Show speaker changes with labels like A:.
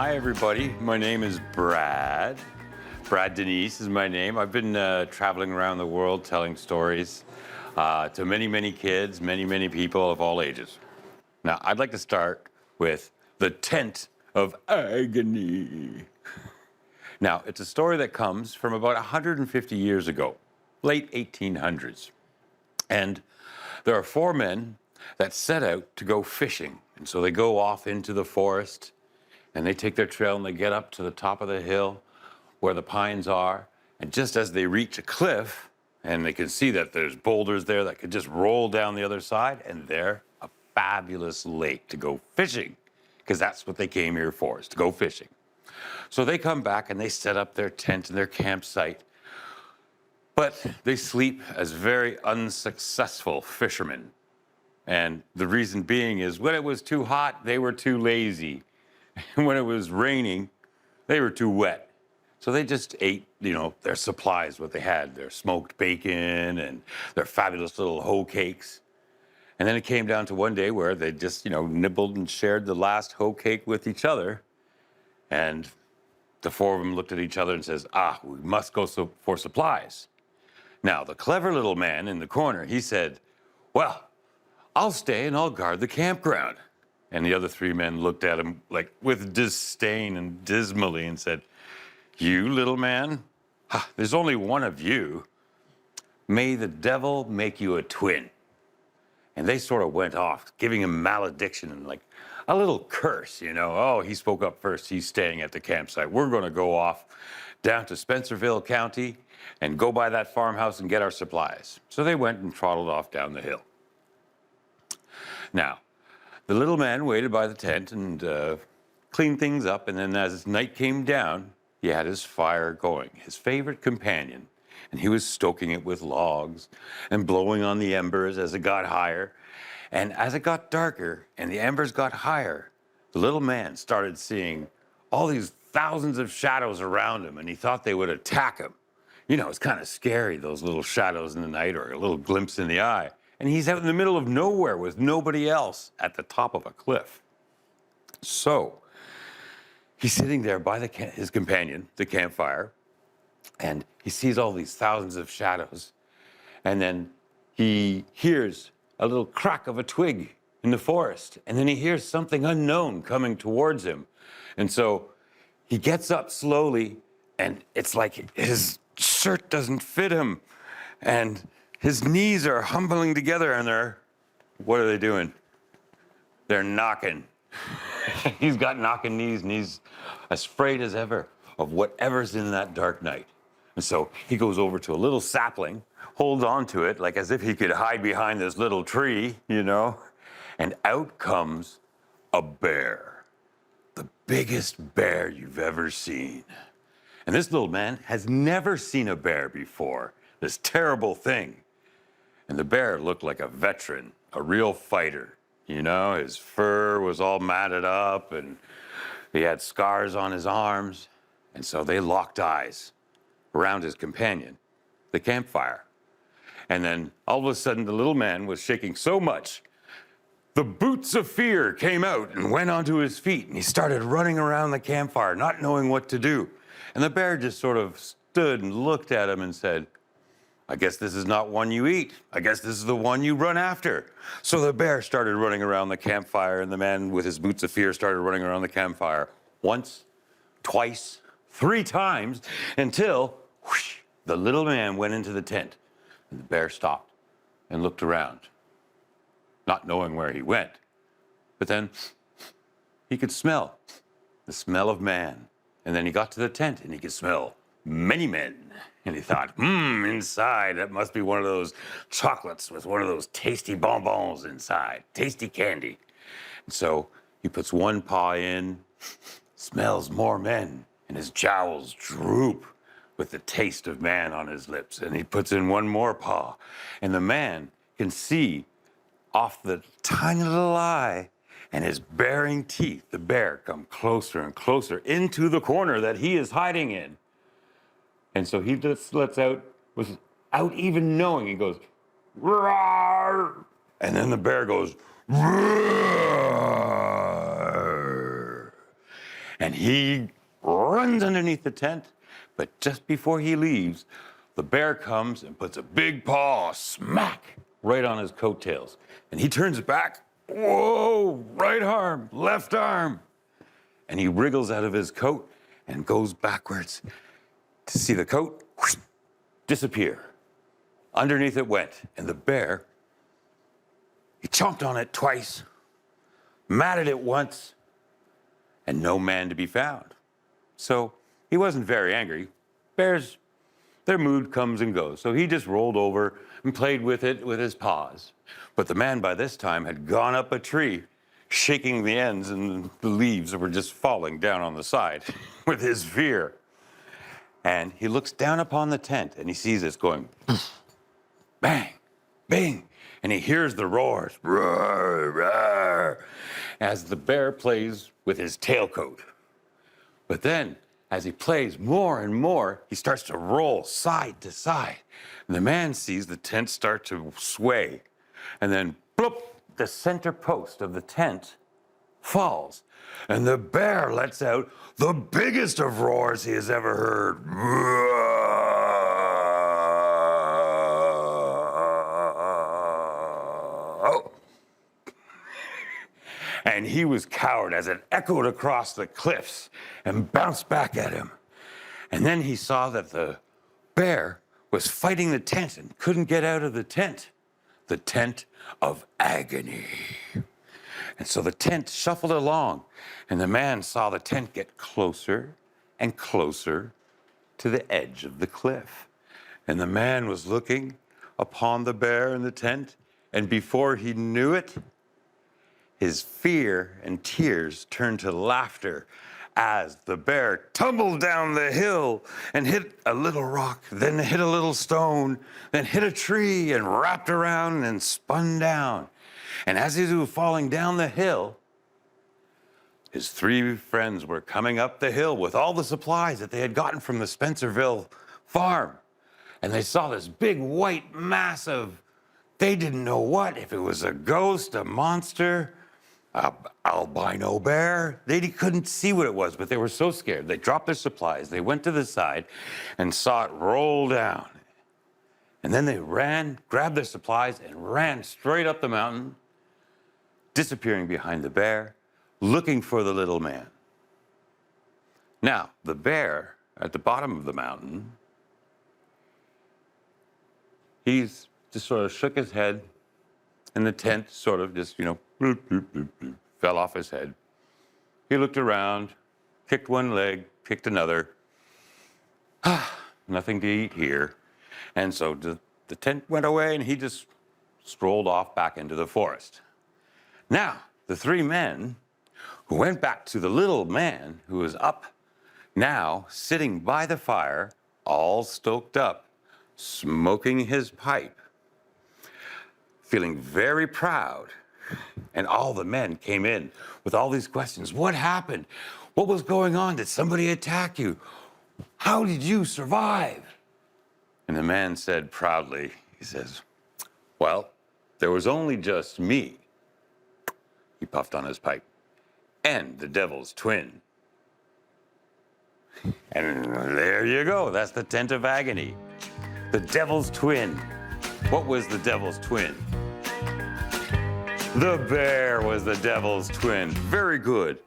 A: Hi, everybody. My name is Brad. Brad Denise is my name. I've been traveling around the world telling stories to many, many kids, many, many people of all ages. Now, I'd like to start with the tent of agony. Now, it's a story that comes from about 150 years ago, late 1800s. And there are four men that set out to go fishing. And so they go off into the forest and they take their trail and they get up to the top of the hill where the pines are. And just as they reach a cliff, and they can see that there's boulders there that could just roll down the other side, and there, a fabulous lake to go fishing, because that's what they came here for, is to go fishing. So they come back and they set up their tent and their campsite, but they sleep as very unsuccessful fishermen. And the reason being is when it was too hot, they were too lazy. And when it was raining, they were too wet. So they just ate, their supplies, what they had, their smoked bacon and their fabulous little hoe cakes. And then it came down to one day where they just, nibbled and shared the last hoe cake with each other. And the four of them looked at each other and says, we must go for supplies. Now, the clever little man in the corner, he said, well, I'll stay and I'll guard the campground. And the other three men looked at him like with disdain and dismally and said, you little man, there's only one of you. May the devil make you a twin. And they sort of went off, giving him malediction and like a little curse, Oh, he spoke up first. He's staying at the campsite. We're going to go off down to Spencerville County and go by that farmhouse and get our supplies. So they went and trotted off down the hill. Now, the little man waited by the tent and cleaned things up. And then as night came down, he had his fire going, his favorite companion. And he was stoking it with logs and blowing on the embers as it got higher. And as it got darker and the embers got higher, the little man started seeing all these thousands of shadows around him, and he thought they would attack him. It's kind of scary, those little shadows in the night or a little glimpse in the eye. And he's out in the middle of nowhere with nobody else at the top of a cliff. So he's sitting there by his companion, the campfire, and he sees all these thousands of shadows. And then he hears a little crack of a twig in the forest. And then he hears something unknown coming towards him. And so he gets up slowly, and it's like his shirt doesn't fit him. And his knees are humbling together, and what are they doing? They're knocking. He's got knocking knees, and he's as afraid as ever of whatever's in that dark night. And so he goes over to a little sapling, holds on to it, like as if he could hide behind this little tree, and out comes a bear. The biggest bear you've ever seen. And this little man has never seen a bear before, this terrible thing. And the bear looked like a veteran, a real fighter. His fur was all matted up and he had scars on his arms. And so they locked eyes around his companion, the campfire. And then all of a sudden the little man was shaking so much, the boots of fear came out and went onto his feet, and he started running around the campfire, not knowing what to do. And the bear just sort of stood and looked at him and said, I guess this is not one you eat. I guess this is the one you run after. So the bear started running around the campfire, and the man with his boots of fear started running around the campfire once, twice, 3 times, until whoosh, the little man went into the tent. And the bear stopped and looked around, not knowing where he went. But then he could smell the smell of man. And then he got to the tent and he could smell many men. And he thought, inside, that must be one of those chocolates with one of those tasty bonbons inside, tasty candy. And so he puts one paw in, smells more men, and his jowls droop with the taste of man on his lips. And he puts in one more paw, and the man can see off the tiny little eye and his baring teeth, the bear, come closer and closer into the corner that he is hiding in. And so he just lets out, without even knowing, he goes, roar! And then the bear goes, roar! and he runs underneath the tent. But just before he leaves, the bear comes and puts a big paw smack right on his coattails. And he turns back. Whoa, right arm, left arm. And he wriggles out of his coat and goes backwards to see the coat whoosh, disappear. Underneath it went. And the bear, he chomped on it twice, matted it once, and no man to be found. So he wasn't very angry. Bears, their mood comes and goes. So he just rolled over and played with it with his paws. But the man by this time had gone up a tree, shaking the ends, and the leaves were just falling down on the side with his fear. And he looks down upon the tent and he sees this going bang, bing, and he hears the roars, roar, roar, as the bear plays with his tailcoat. But then, as he plays more and more, he starts to roll side to side. And the man sees the tent start to sway. And then, bloop, the center post of the tent falls. And the bear lets out the biggest of roars he has ever heard. And he was cowed as it echoed across the cliffs and bounced back at him. And then he saw that the bear was fighting the tent and couldn't get out of the tent of agony. And so the tent shuffled along, and the man saw the tent get closer and closer to the edge of the cliff. And the man was looking upon the bear in the tent, and before he knew it, his fear and tears turned to laughter as the bear tumbled down the hill and hit a little rock, then hit a little stone, then hit a tree and wrapped around and spun down. And as he was falling down the hill, his three friends were coming up the hill with all the supplies that they had gotten from the Spencerville farm. And they saw this big white mass of, they didn't know what, if it was a ghost, a monster, albino bear. They couldn't see what it was, but they were so scared. They dropped their supplies. They went to the side and saw it roll down. And then they ran, grabbed their supplies, and ran straight up the mountain, disappearing behind the bear, looking for the little man. Now, the bear at the bottom of the mountain, he's just sort of shook his head, and the tent sort of just, bloop, bloop, bloop, bloop, fell off his head. He looked around, kicked one leg, kicked another. Nothing to eat here. And so the tent went away, and he just strolled off back into the forest. Now, the three men who went back to the little man who was up, now sitting by the fire, all stoked up, smoking his pipe, feeling very proud. And all the men came in with all these questions. What happened? What was going on? Did somebody attack you? How did you survive? And the man said proudly, he says, well, there was only just me. He puffed on his pipe. And the devil's twin. And there you go. That's the tent of agony. The devil's twin. What was the devil's twin? The bear was the devil's twin. Very good.